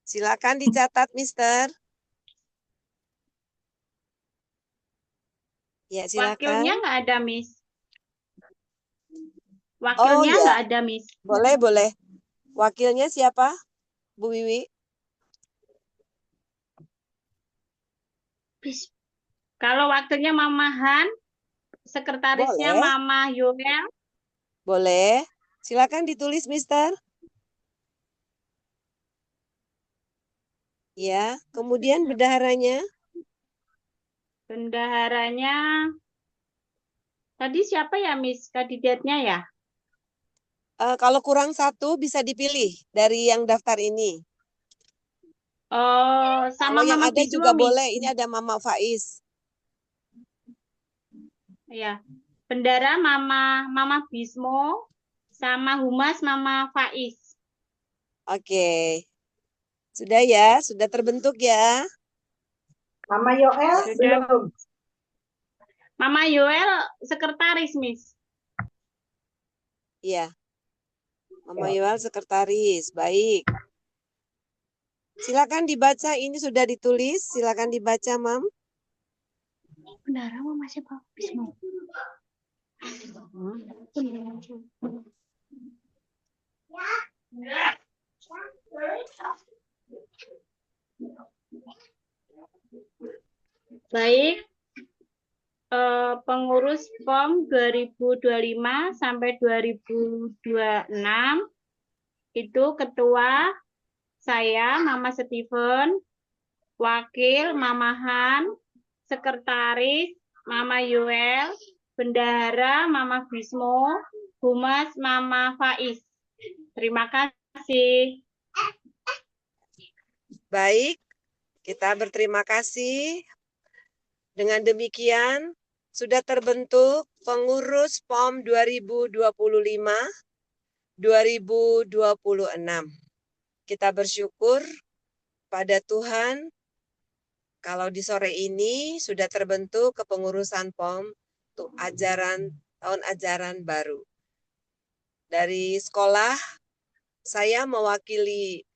Silakan dicatat, Mister. Ya, silakan. Wakilnya nggak ada, Miss. Wakilnya nggak ada, Miss. Boleh, boleh. Wakilnya siapa, Bu Wiwi? Kalau waktunya Mama Han, sekretarisnya Boleh, Mama Yoel. boleh. Silakan ditulis, Mister. Ya, kemudian bendaharanya. Bendaharanya tadi siapa ya, Miss? Kandidatnya ya? Kalau kurang satu bisa dipilih dari yang daftar ini. Oh, Kalau sama yang Mama ada Bismo, juga Miss. boleh. Ini ada Mama Faiz. Ya. Bendara Mama Bismo sama Humas Mama Faiz. Oke. Sudah ya, sudah terbentuk ya. Mama Yoel Sudah. belum. Mama Yoel sekretaris, Miss. Iya. Mama Yoel sekretaris. Baik. Silakan dibaca, ini sudah ditulis. Silakan dibaca, Mam. Bendara Mama siapa? Bismo. Baik, pengurus POM 2025 sampai 2026 itu ketua saya Mama Steven, wakil Mama Han, sekretaris Mama Yoel, bendahara Mama Bismo, humas Mama Faiz. Terima kasih. Baik, kita berterima kasih. Dengan demikian, sudah terbentuk pengurus POM 2025-2026. Kita bersyukur pada Tuhan kalau di sore ini sudah terbentuk kepengurusan POM untuk tahun ajaran baru. Dari sekolah, saya mewakili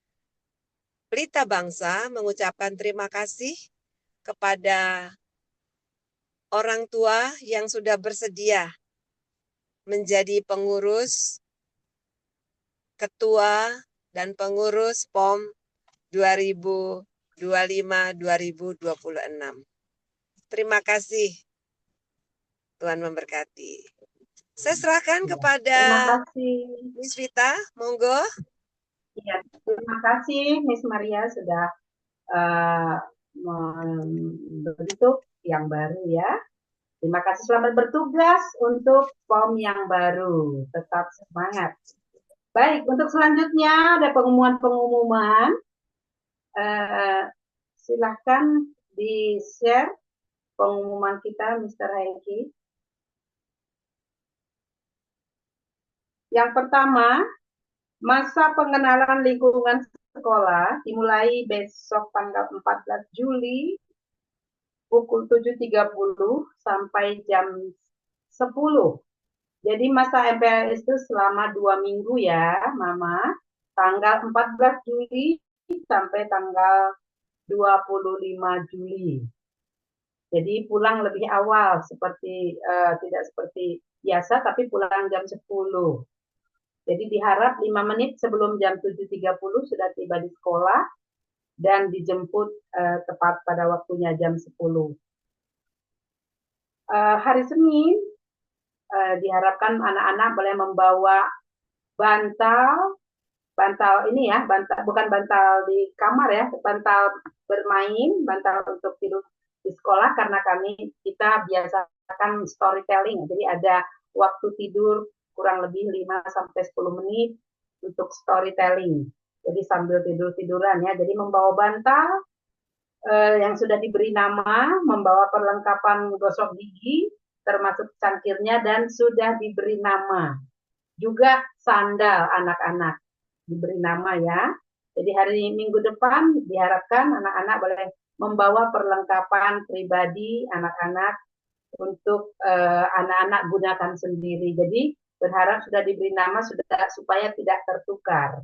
Pelita Bangsa mengucapkan terima kasih kepada orang tua yang sudah bersedia menjadi pengurus, ketua, dan pengurus POM 2025-2026. Terima kasih. Tuhan memberkati. Saya serahkan kepada Terima kasih. Miss Vita, monggo. Ya, terima kasih Miss Maria sudah membentuk yang baru ya. Terima kasih, selamat bertugas untuk POM yang baru. Tetap semangat. Baik, untuk selanjutnya ada pengumuman. Silahkan di-share pengumuman kita, Mr. Hengki. Yang pertama, masa pengenalan lingkungan sekolah dimulai besok tanggal 14 Juli pukul 7.30 sampai jam 10. Jadi masa MPLS itu selama 2 minggu ya, Mama. Tanggal 14 Juli sampai tanggal 25 Juli. Jadi pulang lebih awal, tidak seperti biasa, tapi pulang jam 10. Jadi diharap 5 menit sebelum jam 7.30 sudah tiba di sekolah dan dijemput tepat pada waktunya jam 10. Hari Senin diharapkan anak-anak boleh membawa bantal ini ya, bukan bantal di kamar ya, bantal bermain, bantal untuk tidur di sekolah karena kita biasakan storytelling. Jadi ada waktu tidur kurang lebih 5-10 menit untuk storytelling. Jadi sambil tidur-tiduran ya. Jadi membawa bantal yang sudah diberi nama, membawa perlengkapan gosok gigi, termasuk cangkirnya, dan sudah diberi nama. Juga sandal anak-anak diberi nama ya. Jadi hari Minggu depan diharapkan anak-anak boleh membawa perlengkapan pribadi anak-anak untuk anak-anak gunakan sendiri. Jadi berharap sudah diberi nama supaya tidak tertukar.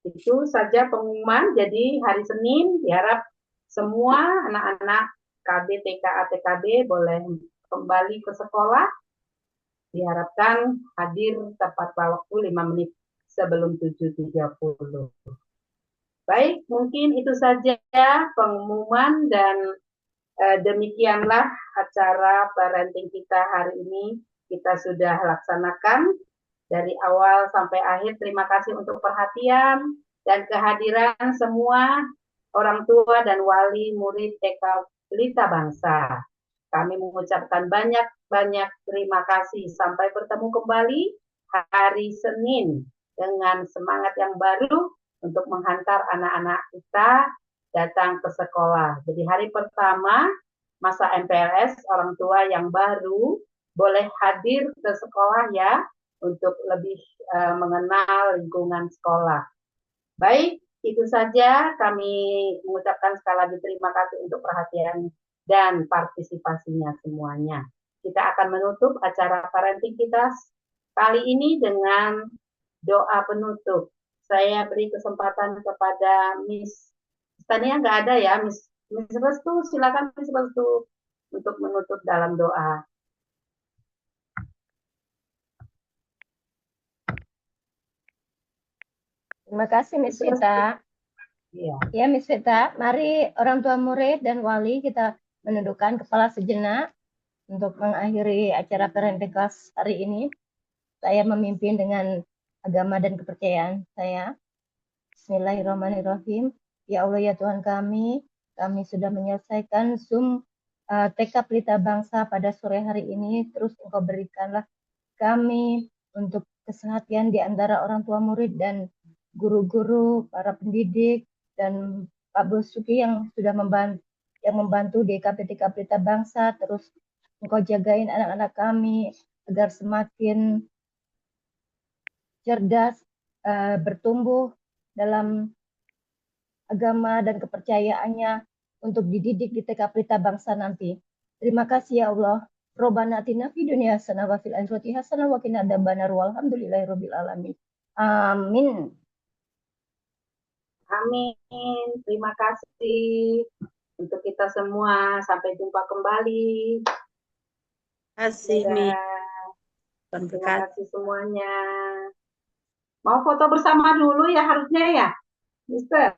Itu saja pengumuman. Jadi hari Senin diharap semua anak-anak KB, TKA, TKB boleh kembali ke sekolah. Diharapkan hadir tepat waktu 5 menit sebelum 7.30. Baik, mungkin itu saja pengumuman dan Demikianlah acara parenting kita hari ini. Kita sudah laksanakan dari awal sampai akhir. Terima kasih untuk perhatian dan kehadiran semua orang tua dan wali murid TK Pelita Bangsa. Kami mengucapkan banyak-banyak terima kasih. Sampai bertemu kembali hari Senin dengan semangat yang baru untuk menghantar anak-anak kita datang ke sekolah. Jadi hari pertama masa MPLS, orang tua yang baru boleh hadir ke sekolah ya, untuk lebih mengenal lingkungan sekolah. Baik, itu saja kami mengucapkan sekali lagi terima kasih untuk perhatian dan partisipasinya semuanya. Kita akan menutup acara parenting kita kali ini dengan doa penutup. Saya beri kesempatan kepada Miss Tania, nggak ada ya, Miss Restu, silakan Miss Restu untuk menutup dalam doa. Terima kasih Miss Vita. Iya. Ya Miss Vita, mari orang tua murid dan wali kita menundukkan kepala sejenak untuk mengakhiri acara parenting class hari ini. Saya memimpin dengan agama dan kepercayaan saya. Bismillahirrahmanirrahim. Ya Allah ya Tuhan kami sudah menyelesaikan Zoom TK Pelita Bangsa pada sore hari ini. Terus Engkau berikanlah kami untuk kesehatan di antara orang tua murid dan guru-guru, para pendidik, dan Pak Bosuki yang sudah membantu di KPTK Pelita Bangsa. Terus Engkau jagain anak-anak kami agar semakin cerdas, bertumbuh dalam agama dan kepercayaannya untuk dididik di TK Pelita Bangsa nanti. Terima kasih ya Allah. Robbana atina fid dunya hasanah wa fil akhirati hasanah wa qina adzabannar walhamdulillahirabbil alamin. Amin. Amin. Terima kasih untuk kita semua. Sampai jumpa kembali. Kasih nih. Terima kasih semuanya. Mau foto bersama dulu ya harusnya ya, Mister.